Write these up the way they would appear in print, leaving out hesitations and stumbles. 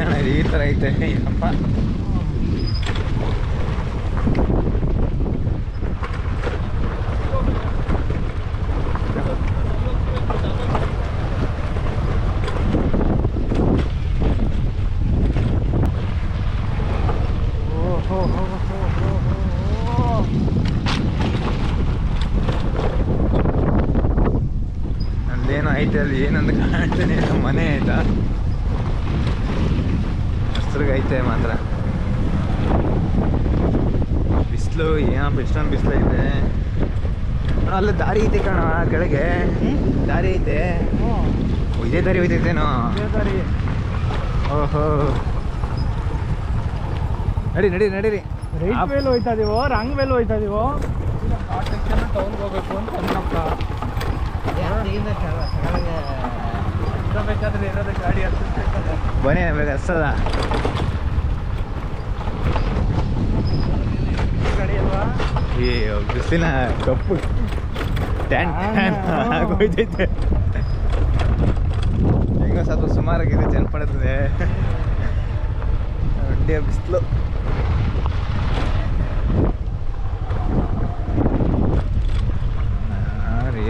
ಏನ ಈ ಥರ ಐತೆ ಅಪ್ಪ. ಅಲ್ಲೇನೋ ಐತೆ, ಅಲ್ಲಿ ಏನಂತ ಕಾಣ್ತಾನೆ ನಮ್ಮ ಮನೆ ಆಯ್ತಾ, ಹಸ್ರಿಗೈತೆ ಮಾತ್ರ. ಬಿಸಿಲು ಏನಪ್ಪ ಇಷ್ಟೊಂದು ಬಿಸಿಲು ಐತೆ. ಅಲ್ಲ ದಾರಿ ಐತೆ ಕಣ ಕೆಳಗೆ, ದಾರಿ ಐತೆ. ಇದೇ ದಾರಿ ಹೋಯ್ತೈತೇನೋ. ಓಹೋ ನಡೀರಿ. ರೈಟ್ ವೇಲ್ ಹೋಯ್ತಾ ಇದೀವೋ ರಾಂಗ್ ವೇಲ್ ಹೋಯ್ತಾ ಇದೀವೋ? ಟೌನ್ಗೆ ಹೋಗ್ಬೇಕು ಅಂತ ಅಂದ್ರಪ್ಪ. ಬೇಕಾದ್ರೆ ಇರೋದ ಗಾಡಿ ಹತ್ತಿಸ್ಬೇಕಾದ್ರೆ ಬನ್ನಿ ಬೇಗ ಹಸ್ತದ ಗಾಡಿ ಅಲ್ವಾ? ಈ ಬಿಸಿಲಿನ ಕಪ್ಪು ಟ್ಯಾನ್ ಆಗೋಯ್ತೈತೆ. ಹೆಂಗ ಸ್ವಲ್ಪ ಸುಮಾರಾಗಿದೆ, ಚನ್ನಪಡುತ್ತದೆ ಒಡ್ಡಿಯ ಬಿಸಿಲು.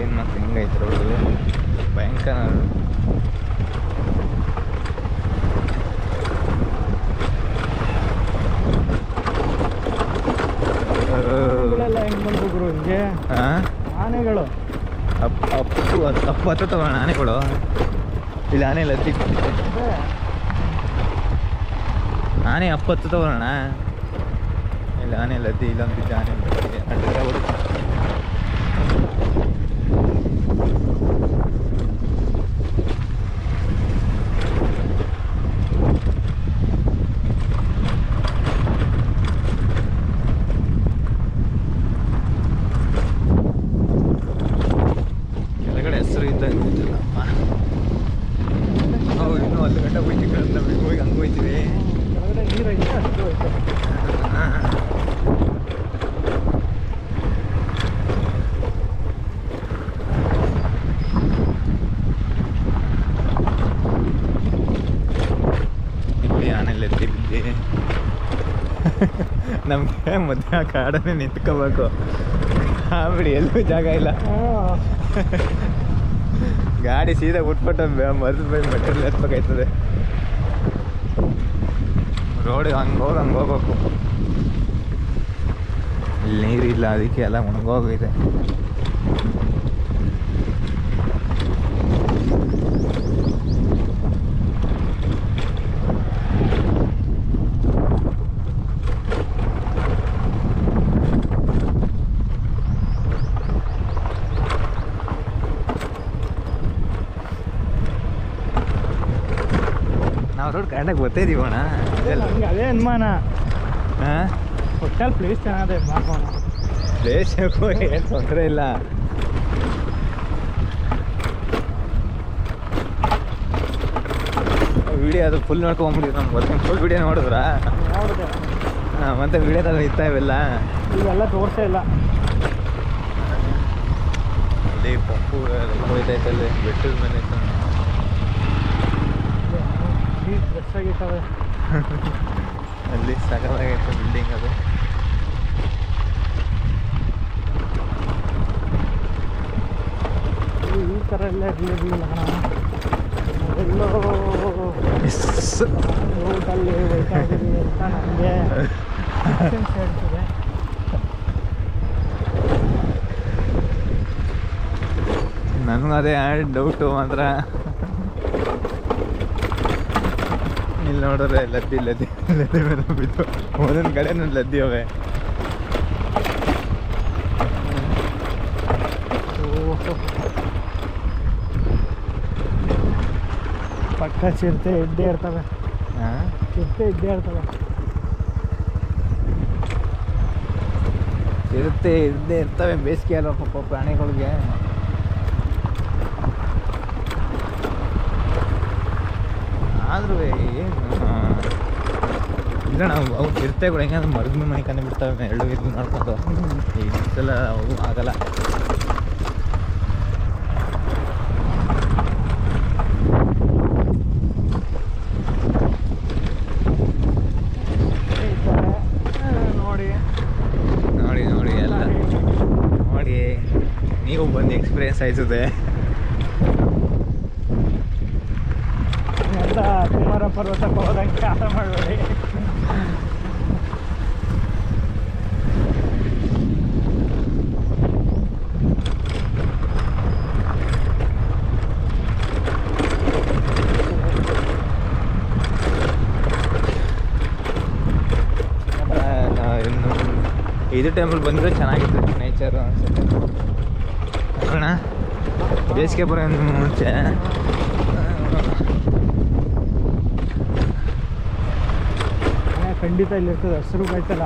ಏನು ಮತ್ತೆ ಹೆಂಗೈತೆ ರೋಡು, ಭಯಂಕರ. ಹೆಂಗ್ ಬಂದ್ರು ಹಿಂಗೆ ಆನೆಗಳು ಅಪ್ಪು ಹತ್ತ ತಗೋಣ ಆನೆಗಳು. ಇಲ್ಲಿ ಆನೆ ಇಲ್ಲ, ಆನೆ ಅಪ್ಪತ್ತು ತಗೋಣ. ಇಲ್ಲಿ ಆನೆ ಲದ್ದಿ ಇಲ್ಲೊಂದು ಆನೆ ಕೆಳಗಡೆ ಹೆಸರು ಇದ್ದಂಗಿಲ್ಲಪ್ಪ. ನಾವು ಇನ್ನೂ 1 ಗಂಟೆ ಹೋಗ್ತೀವಿ, ನಮಗೆ ಹೋಗಿ ಹಂಗೆ ಹೋಗ್ತೀವಿ. ಕೆಳಗಡೆ ನೀರು ಐತೆ, ಅಷ್ಟು ಹೋಯ್ತು. ಇಲ್ಲಿ ಆನೆಲ್ಲ ಎತ್ತಿ ಬಿದ್ದಿ. ನಮಗೆ ಮಧ್ಯ ಕಾಡನ್ನೇ ನಿಂತ್ಕೋಬೇಕು, ಬಿಡಿ ಎಲ್ಲೂ ಜಾಗ ಇಲ್ಲ. ಗಾಡಿ ಸೀದಾ ಬಿಟ್ಬಿಟ್ಟು ಮರದ ಬೈ ಮೆಟೀರಿಯಲ್ ಎತ್ಬೇಕಾಯ್ತದೆ. ರೋಡಿಗೆ ಹಂಗೆ ಹೋಗ್ಬೇಕು. ಇಲ್ಲಿ ನೀರಿಲ್ಲ, ಅದಕ್ಕೆ ಎಲ್ಲ ಒಣಗೋಗಿದೆ. ನಾವು ರೋಡ್ ಕರೆಕ್ಟಾಗಿ ಗೊತ್ತಿದ್ದೀವಣ್ಣ. ಹಂಗೆ ಅದೇ ಅನುಮಾನ. ಹಾಂ, ಒಟ್ಟಲ್ಲಿ ಪ್ಲೇಸ್ ಚೆನ್ನಾಗಿದೆ ಮಾಡ್ಕೋಣ. ಪ್ಲೇಸ್ ಏನು ತೊಂದರೆ ಇಲ್ಲ. ವಿಡಿಯೋ ಅದು ಫುಲ್ ನೋಡ್ಕೊಂಬಿಟ್ಟಿದ್ರು. ನಮ್ಮ ಗೊತ್ತಿನ ಫುಲ್ ವಿಡಿಯೋ ನೋಡಿದ್ರಾ? ನೋಡಿದೆ. ಹಾಂ, ಮತ್ತೆ ವಿಡಿಯೋದಲ್ಲಿ ಇರ್ತಾ ಇವೆಲ್ಲ ಇವೆಲ್ಲ ತೋರಿಸೇ ಇಲ್ಲ. ಅಲ್ಲಿ ಪಂಪು ಹೋಯ್ತೈತೆ, ಅಲ್ಲಿ ಬೆಟ್ಟದ ಮೇಲೆ ಫ್ರೆಶ್ ಆಗಿರ್ತವೆ. ಅಲ್ಲಿ ಸಕಲಾಗೈತೆ ಬಿಲ್ಡಿಂಗ್ ಅದು. ಈ ಥರ ಎಲ್ಲ ಇರಲಿಲ್ಲ ಕಣ. ಎಲ್ಲೋ ರೋಡಲ್ಲಿ ಹೋಯ್ತಾ ಇದ್ದೀವಿ ಅಂತ ನನಗೆ ಹೇಳ್ತಿದೆ. ನನಗೂ ಅದೇ ಡೌಟು ಮಾತ್ರ. ಇಲ್ಲಿ ನೋಡಿದ್ರೆ ಲದ್ದಿ ಮೇಲೆ ಬಿದ್ದು ಒಂದೊಂದು ಕಡೆ ಲದ್ದಿ ಅವೆ. ಪಕ್ಕ ಚಿರತೆ ಇದ್ದೇ ಇರ್ತವೆ. ಚಿರತೆ ಇದ್ದೇ ಇರ್ತವೆ. ಚಿರತೆ ಇದ್ದೇ ಇರ್ತವೆ ಬೇಸಿಗೆ ಅಲ್ವ ಪಾಪ ಪ್ರಾಣಿಗಳಿಗೆ. ಆದ್ರೂ ಏನು ಇಲ್ಲ, ನಾವು ಅವು ಚಿರತೆಗಳು ಹೆಂಗಂದ್ರೆ ಮರದ ಮನೆ ಕಂಡು ಬಿಡ್ತವೆ, ಎರಡು ಇದು ಮಾಡ್ಕೊಂಡು. ಈ ಸಲ ಅವು ಆಗಲ್ಲ. ಎಕ್ಸ್ಪೀರಿಯನ್ಸ್ ಆಯ್ತದೆ. ಅಂತ ಕುಮಾರ ಪರ್ವತಕ್ಕೆ ಹೋದಂಗೆ ಕಾಟ ಮಾಡಬೇಡಿ. ಇದು ಟೈಮಲ್ಲಿ ಬಂದರೆ ಚೆನ್ನಾಗಿತ್ತು ನೇಚರು ಅನ್ಸುತ್ತೆ ಅಣ್ಣ. ಬೇಸಿಗೆ ಬರೋ ಮುಂಚೆ ಖಂಡಿತ ಇಲ್ಲಿ ಇರ್ತದೆ ಹಸಿರು ಕಾಯ್ತಲ್ಲ.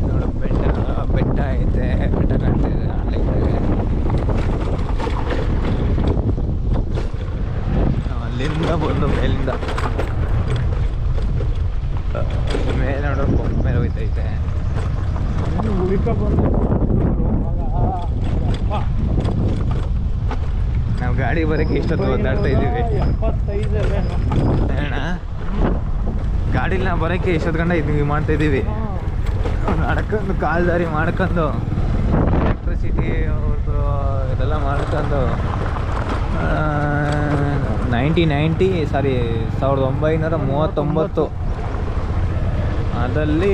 ನೋಡು ಬೆಟ್ಟ ಐತೆ, ಬೆಟ್ಟ ಕಾಣ್ತಿದೆ ಅಲ್ಲಿಂದ ಬಂದು ಮೇಲಿಂದ ಮೇಲೆ ನೋಡೋಕೆ ಮೇಲೆ ಹೋಯ್ತೈತೆ. ಉಳಿಕ ಬಂದು ನಾವು ಗಾಡಿ ಬರೋಕ್ಕೆ ಇಷ್ಟೊತ್ತು ಓದಾಡ್ತಾ ಇದ್ದೀವಿ 75 ಅಣ್ಣ. ಗಾಡಿಲಿ ನಾವು ಬರೋಕ್ಕೆ ಇಷ್ಟೊತ್ತು ಗಂಟೆ ಇದು ಮಾಡ್ತಾ ಇದ್ದೀವಿ. ನಡ್ಕೊಂಡು ಕಾಲ್ದಾರಿ ಮಾಡ್ಕೊಂಡು ಎಲೆಕ್ಟ್ರಿಸಿಟಿ ಅವ್ರದ್ದು ಇದೆಲ್ಲ ಮಾಡ್ಕೊಂಡು 1939 ಅದಲ್ಲಿ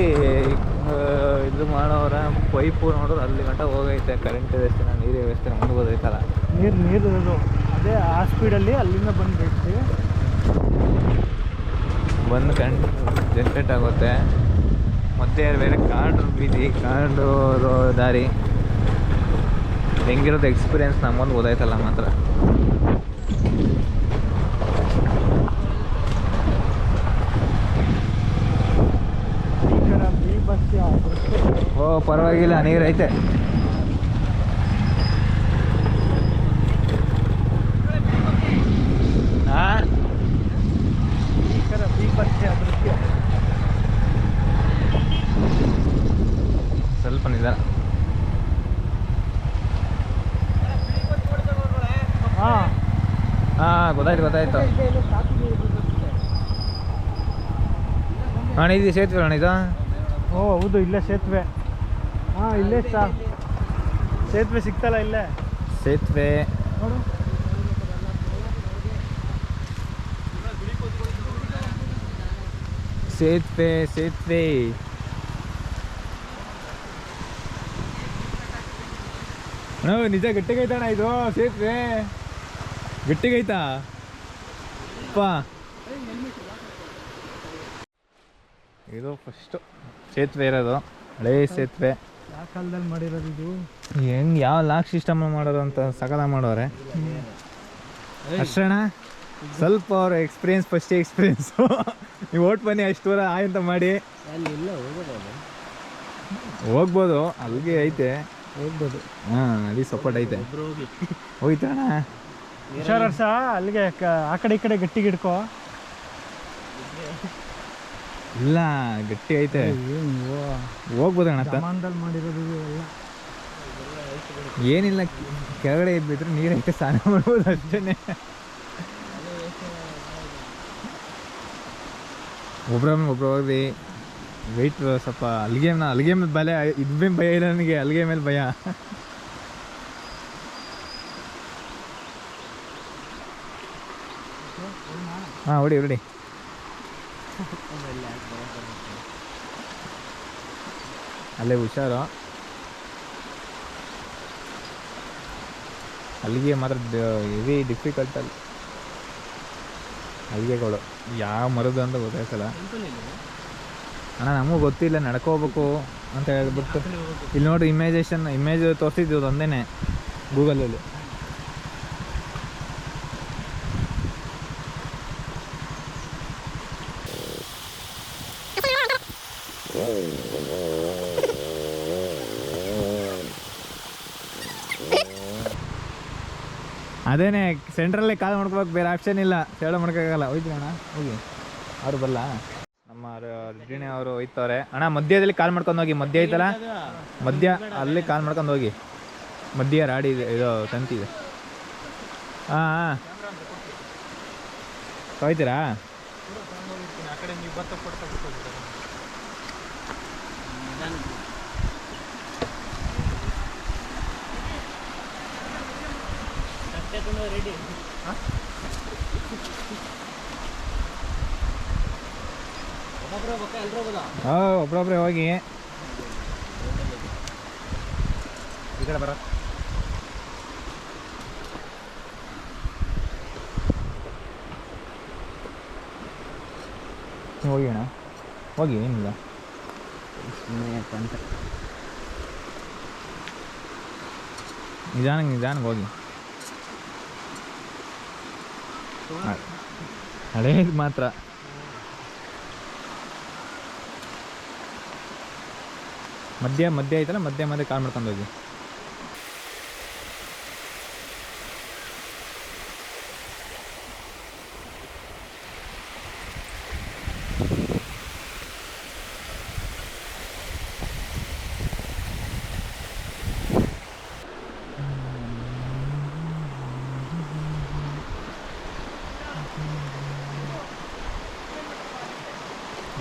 ಇದು ಮಾಡೋರ ಪೈಪು ನೋಡೋರು ಅಲ್ಲಿ ಗಂಟ ಹೋಗೈತೆ. ಕರೆಂಟ್ ವ್ಯವಸ್ಥೆ, ನೀರು ವ್ಯವಸ್ಥೆ ಮುಂದ್ಬೋದೈತಲ್ಲ. ನೀರು ಇರೋದು ಅದೇ ಆ ಸ್ಪೀಡಲ್ಲಿ ಅಲ್ಲಿಂದ ಬಂದು ಕರೆಂಟ್ ಜನ್ರೇಟ್ ಆಗುತ್ತೆ. ಮತ್ತೆ ಬೇರೆ ಕಾಡು ಬೀದಿ, ಕಾಡು ದಾರಿ ಹೆಂಗಿರೋದು ಎಕ್ಸ್ಪೀರಿಯನ್ಸ್ ನಮ್ಮೊಂದು ಓದಾಯ್ತಲ್ಲ ಮಾತ್ರ. ಓ ಪರವಾಗಿಲ್ಲ, ನೀರೈತೆ. ಸ್ವಲ್ಪ ನಿಧಾನ. ಗೊತ್ತಾಯ್ತು. ಅಣ್ಣ ಇದು ಸೇತುವೆ ಅಣ್ಣ ಇದು? ಓ ಹೌದು, ಇಲ್ಲೇ ಸೇತುವೆ. ಇಲ್ಲೇ ಸೇತುವೆ ಸಿಗ್ತಲ್ಲ ಇಲ್ಲೇ ಸೇತುವೆ ನೋಡು. ಸೇತುವೆ ನಿಜ ಗಟ್ಟಿಗೈತಣ್ಣ ಇದು ಸೇತುವೆ. ಗಟ್ಟಿಗೈತಾ ಅಪ್ಪ. ಇದು ಫಸ್ಟು ಸೇತುವೆ ಇರೋದು, ಹಳೇ ಸೇತುವೆ. ಯಾವ ಕಾಲದಲ್ಲಿ ಮಾಡಿರೋದು ಇದು? ಹೆಂಗೆ ಯಾವ ಲಾಕ್ ಸಿಸ್ಟಮ್ ಮಾಡೋದು ಅಂತ ಸಕಲ ಮಾಡೋರೆ ಅಷ್ಟಣ್ಣ. ಸ್ವಲ್ಪ ಅವ್ರ ಎಕ್ಸ್ಪೀರಿಯನ್ಸ್, ಫಸ್ಟ್ ಎಕ್ಸ್ಪೀರಿಯನ್ಸು. ನೀವು ಓಟ್ ಬನ್ನಿ ಅಷ್ಟು ದೂರ ಅಂತ ಮಾಡಿ ಹೋಗ್ಬೋದು. ಅಲ್ಲಿಗೆ ಐತೆ ಹೋಗ್ಬೋದು. ಅಲ್ಲಿ ಸಪೋರ್ಟ್ ಐತೆ. ಹೋಯ್ತಣ್ಣ ಹುಷಾರರ್ಸ, ಅಲ್ಲಿಗೆ ಆ ಕಡೆ ಈ ಕಡೆ ಗಟ್ಟಿಗೆ ಹಿಡ್ಕೋ. ಇಲ್ಲ ಗಟ್ಟಿ ಐತೆ, ಹೋಗ್ಬೋದಣ್ಣ. ಜಮಾನದಲ್ಲಿ ಮಾಡಿರೋದು ಎಲ್ಲ ಏನಿಲ್ಲ, ಕೆಳಗಡೆ ಇದ್ಬಿಟ್ರೆ ನೀರೈತೆ, ಸ್ನಾನ ಮಾಡ್ಬೋದು ಅಷ್ಟೇನೆ. ಒಬ್ರು ಹೋಗಿ ವೆಯ್ಟ್ ಸ್ವಲ್ಪ ಅಲ್ಲಿಗೆ ಮೇಲೆ ಬಲ ಇದ್ಬೇ ಭಯ ಇಲ್ಲ ನನಗೆ, ಅಲ್ಲಿಗೆ ಮೇಲೆ ಭಯ. ಹೊಡಿ ಅಲ್ಲೇ ಹುಷಾರು. ಅಲ್ಲಿಗೆ ಮಾತ್ರ ಹೆವಿ ಡಿಫಿಕಲ್ಟ್. ಅಲ್ಲಿ ಅಲ್ಲಿಗೆಗಳು ಯಾವ ಮರದು ಅಂತ ಗೊತ್ತಾಯ್ತಲ್ಲ ಅಣ್ಣ. ನಮಗೂ ಗೊತ್ತಿಲ್ಲ, ನಡ್ಕೋಬೇಕು ಅಂತ ಹೇಳ್ಬಿಟ್ಟು ಇಲ್ಲಿ ನೋಡ್ರಿ ಇಮೇಜ್ ತೋರಿಸಿದ್ದು ಒಂದೇನೆ ಗೂಗಲಲ್ಲಿ. ಅದೇನೆ ಸೆಂಟ್ರಲ್ಲೇ ಕಾಲ್ ಮಾಡ್ಕೋಬೇಕು, ಬೇರೆ ಆಪ್ಷನ್ ಇಲ್ಲ. ಸೇಳ ಮಾಡ್ಕೋಕ್ಕಾಗಲ್ಲ. ಹೋಯ್ತು ಅಣ್ಣ, ಹೋಗಿ ಅವ್ರು ಬರಲ್ಲ. ನಮ್ಮ ರಿಟಿಣಿ ಅವರು ಹೋಯ್ತವ್ರೆ ಅಣ್ಣ. ಮಧ್ಯದಲ್ಲಿ ಕಾಲ್ ಮಾಡ್ಕೊಂಡು ಹೋಗಿ, ಮಧ್ಯ ಐತಲ್ಲ ಮಧ್ಯ, ಅಲ್ಲಿ ಕಾಲ್ ಮಾಡ್ಕೊಂಡು ಹೋಗಿ. ಮಧ್ಯ ರಾಡಿ ಇದೆ, ಇದು ತಂತಿದೆ. ಹೋಯ್ತೀರಾ? ಆ ಕಡೆ ನೀವು ಭತ್ತ ಕೊಡ್ತಾ ಬಿಟ್ಟು ರೆಡಿ ಒಬ್ರೊಬ್ರೆ ಹೋಗಿ ಈ ಕಡೆ ಬರ ಹೋಗಿ ಅಣ್ಣ ಹೋಗಿ ಏನಿಲ್ಲ ನಿಧಾನಕ್ಕೆ ಹೋಗಿ ಹಳೇದು ಮಾತ್ರ ಮಧ್ಯ ಐತಲ್ಲ ಮಧ್ಯ ಕಾಲ್ ಮಾಡ್ಕೊಂಡು ಹೋಗಿ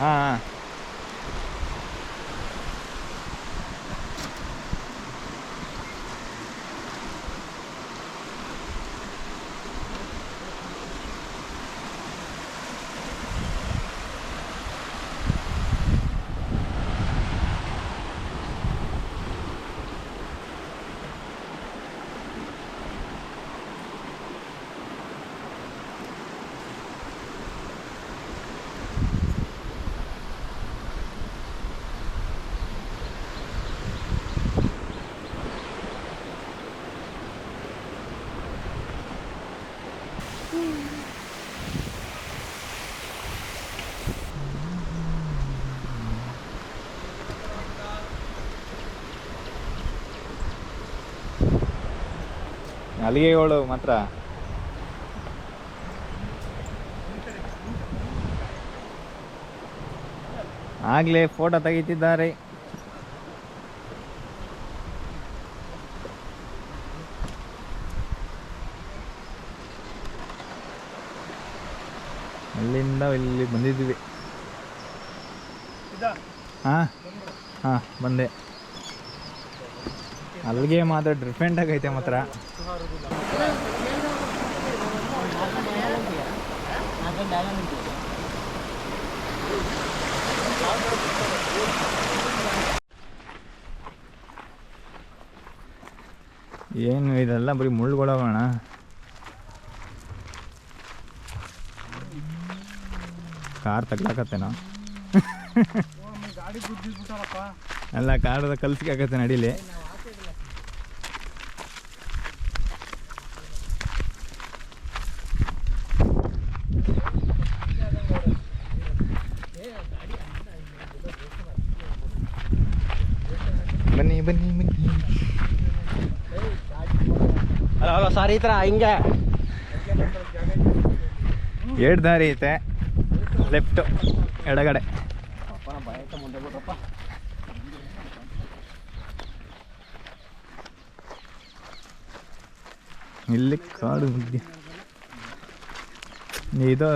ಹಾಂ ಅಲ್ಲಿಗೆಗಳು ಮಾತ್ರ ಆಗ್ಲೇ ಫೋಟೋ ತೆಗಿತಿದ್ದಾರೆ. ಅಲ್ಲಿಂದ ಇಲ್ಲಿ ಬಂದಿದ್ದೀವಿ. ಹಾಂ ಬಂದೆ. ಅಲ್ಲಿಗೆ ಮಾತ್ರ ಡಿಫ್ರೆಂಟ್ ಆಗೈತೆ ಮಾತ್ರ. ಏನು ಇದೆಲ್ಲ ಬರೀ ಮುಳ್ಳುಗಳವಣ. ಕಾರ್ ತಗ್ಲಾಕತ್ತೇನೋ. ಅಲ್ಲ ಕಾರದ ಕಲ್ಸಿಕಾಗತ್ತೆ ನಡೀಲಿ. ಬನ್ನಿ ಬನ್ನಿ ಬನ್ನಿ. ಅಲ್ಲ ಸಾರಿ ಈ ಥರ ಹಿಂಗೆ 2 ದಾರಿ ಐತೆ. ಲೆಫ್ಟ್ ಎಡಗಡೆ. ಇಲ್ಲಿ ಕಾಡು ಮಧ್ಯೆ ಇದು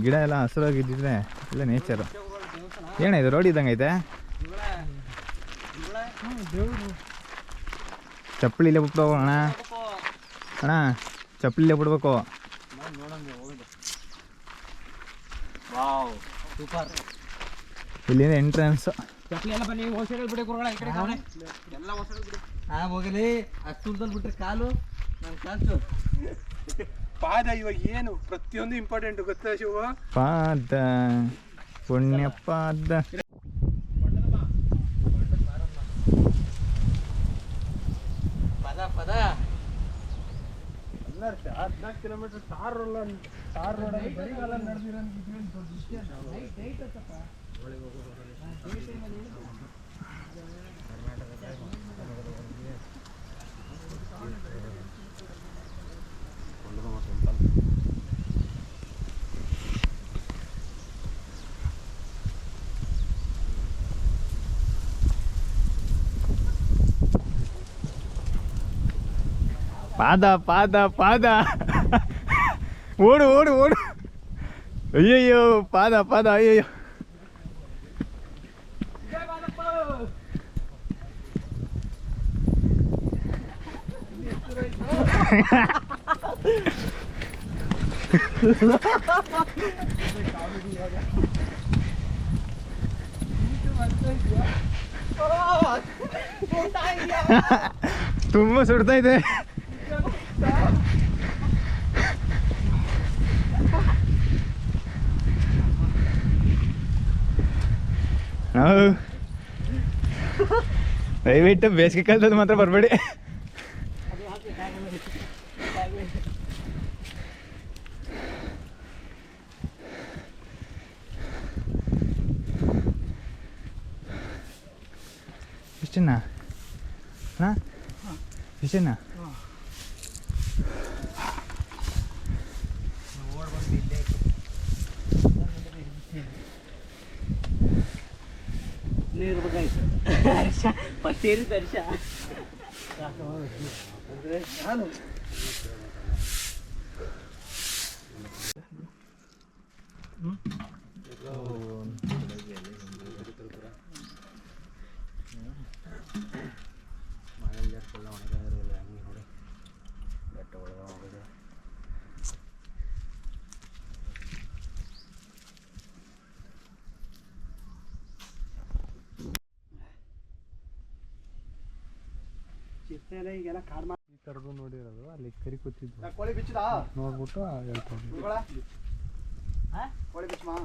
ಗಿಡ ಎಲ್ಲ ಹಸಿರಾಗಿದ್ದಿದ್ರೆ ಇಲ್ಲ ನೇಚರು. ಏನಿದೆ ರೋಡ್ ಇದ್ದಂಗೆ ಐತೆ. ಚಪ್ಪಲಿಲ್ಲೇ ಬಿಟ್ಬಿಡು ಅಣ್ಣ. ಅಣ್ಣ ಚಪ್ಪಲಿಲ್ಲೇ ಬಿಡ್ಬೇಕು. ಇಲ್ಲಿಂದ ಎಂಟ್ರೆನ್ಸ್. ಹೋಗಲಿ ಅಷ್ಟುದಲ್ಲಿ ಬಿಟ್ರೆ ಕಾಲು ನನ್ನ ಕಾಲು ಪಾದ. ಇವಾಗ ಏನು ಪ್ರತಿಯೊಂದು ಇಂಪಾರ್ಟೆಂಟ್ ಗೊತ್ತಾ ಶಿವ? ಪಾದ ಪುಣ್ಯ ಪಾದ. ಪದ ಪದ 14 ಕಿಲೋಮೀಟರ್ ಟಾರ್ ರೋಡಲ್ಲಿ ಬರಿಗಾಲ ನಡೆದಿರೋ ಪಾದ ಪಾದ ಪಾದ. ಓಡು ಓಡು ಓಡು. ಅಯ್ಯಯ್ಯೋ ಪಾದ ಪಾದ ಅಯ್ಯಯ್ಯೋ. ತುಂಬಾ ಸುಡ್ತಾ ಇದೆ. ನಾವು ದಯವಿಟ್ಟು ಬೇಸಿಗೆ ಕಾಲದಲ್ಲಿ ಮಾತ್ರ ಬರಬೇಡಿ. ಇಷ್ಟೇನಾ ಅಣ್ಣ? ಇಷ್ಟೇನಾ? ನೀರು ಬೇಕಾಯ್ತು ಹರ್ಷ ಪತ್ತೇರಿ ಹರ್ಷ ನಾನು ಈಗೆಲ್ಲ ಕಾರ್ ಮಾಡಿ ಈ ಥರದ್ದು ನೋಡಿರೋದು ಅಲ್ಲಿ ಕರಿ ಕೂತಿದ್ದು ಕೋಳಿ ಬಿಚ್ಚದ ನೋಡ್ಬಿಟ್ಟು ಹೇಳ್ಕೊಂಡು ಕೋಳಿ ಬಿಚ್ಚಮ್ಮ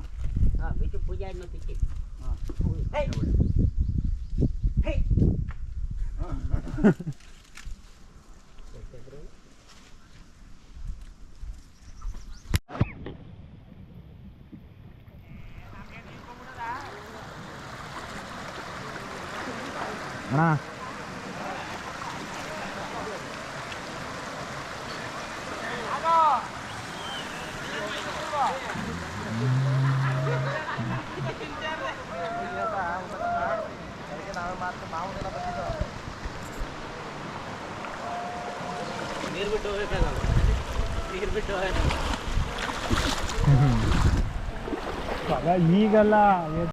ಬಿಚ್ಚು ಪೂಜೆ ಆದ್ಮೇಲೆ ಬಿಚ್ಚಿ ಅಣ್ಣ ನೀರು ಬಿಟ್ಟು ಹೋಗ್ಬೇಕಲ್ಲ ನೀರು ಬಿಟ್ಟು ಹೋಗ್ಬೇಕು ಈಗಲ್ಲ